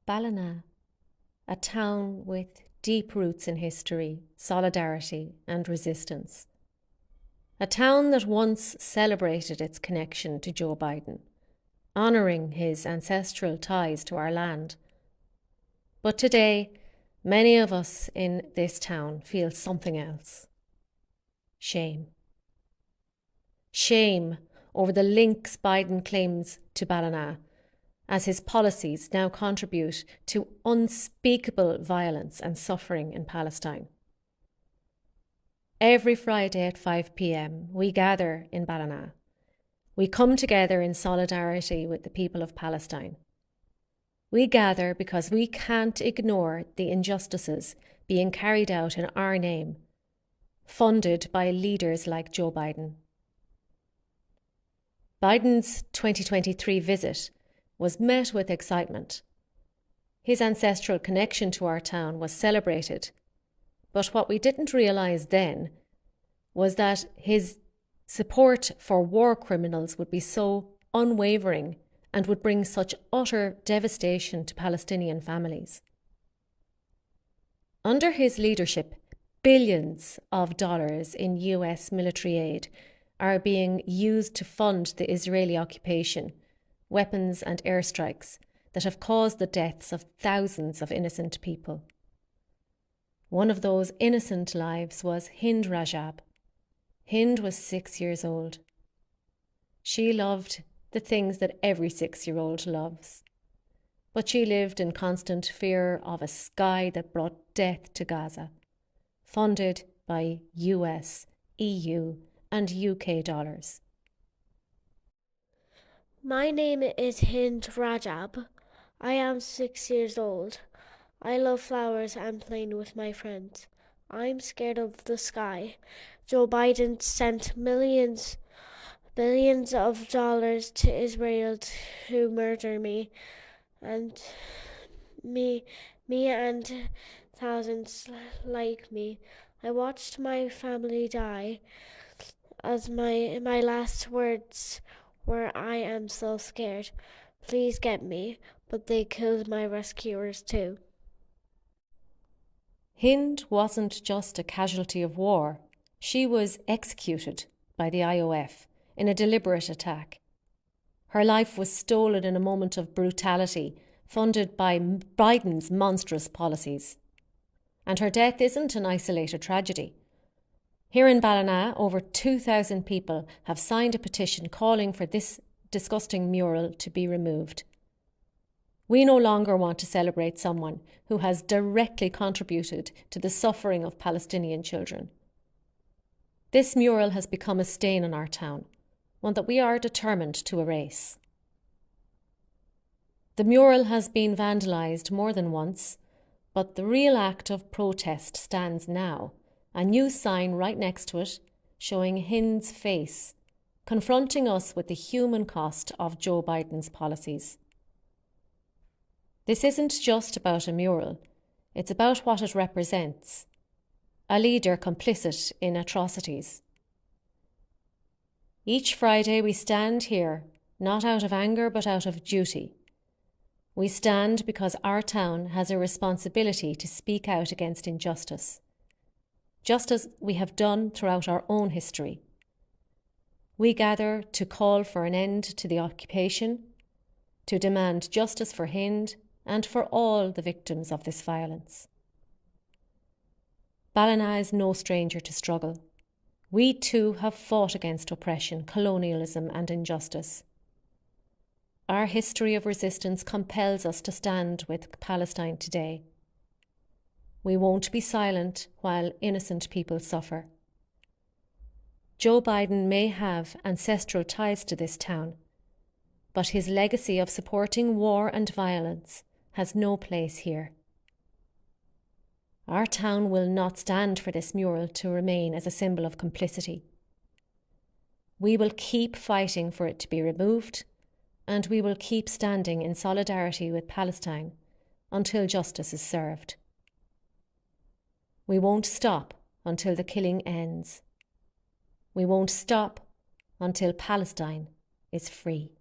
Ballina, a town with deep roots in history, solidarity, and resistance. A town that once celebrated its connection to Joe Biden, honouring his ancestral ties to our land. But today, many of us in this town feel something else. Shame. Shame over the links Biden claims to Ballina, as his policies now contribute to unspeakable violence and suffering in Palestine. Every Friday at 5 p.m, we gather in Ballina. We come together in solidarity with the people of Palestine. We gather because we can't ignore the injustices being carried out in our name, funded by leaders like Joe Biden. Biden's 2023 visit was met with excitement. His ancestral connection to our town was celebrated, but what we didn't realise then was that his support for war criminals would be so unwavering and would bring such utter devastation to Palestinian families. Under his leadership, billions of dollars in US military aid are being used to fund the Israeli occupation, weapons and airstrikes that have caused the deaths of thousands of innocent people. One of those innocent lives was Hind Rajab. Hind was 6 years old. She loved the things that every 6-year-old loves, but she lived in constant fear of a sky that brought death to Gaza, funded by US, EU and UK dollars. My name is Hind Rajab. I am 6 years old. I love flowers and playing with my friends. I'm scared of the sky. Joe Biden sent billions of dollars to Israel to murder me and thousands like me. I watched my family die as my last words were, I am so scared. Please get me. But they killed my rescuers too. Hind wasn't just a casualty of war. She was executed by the IOF in a deliberate attack. Her life was stolen in a moment of brutality funded by Biden's monstrous policies. And her death isn't an isolated tragedy. Here in Ballina, over 2,000 people have signed a petition calling for this disgusting mural to be removed. We no longer want to celebrate someone who has directly contributed to the suffering of Palestinian children. This mural has become a stain on our town, one that we are determined to erase. The mural has been vandalised more than once, but the real act of protest stands now, a new sign right next to it showing Hind's face, confronting us with the human cost of Joe Biden's policies. This isn't just about a mural, it's about what it represents, a leader complicit in atrocities. Each Friday we stand here, not out of anger but out of duty. We stand because our town has a responsibility to speak out against injustice, just as we have done throughout our own history. We gather to call for an end to the occupation, to demand justice for Hind and for all the victims of this violence. Ballina is no stranger to struggle. We too have fought against oppression, colonialism and injustice. Our history of resistance compels us to stand with Palestine today. We won't be silent while innocent people suffer. Joe Biden may have ancestral ties to this town, but his legacy of supporting war and violence has no place here. Our town will not stand for this mural to remain as a symbol of complicity. We will keep fighting for it to be removed, and we will keep standing in solidarity with Palestine until justice is served. We won't stop until the killing ends. We won't stop until Palestine is free.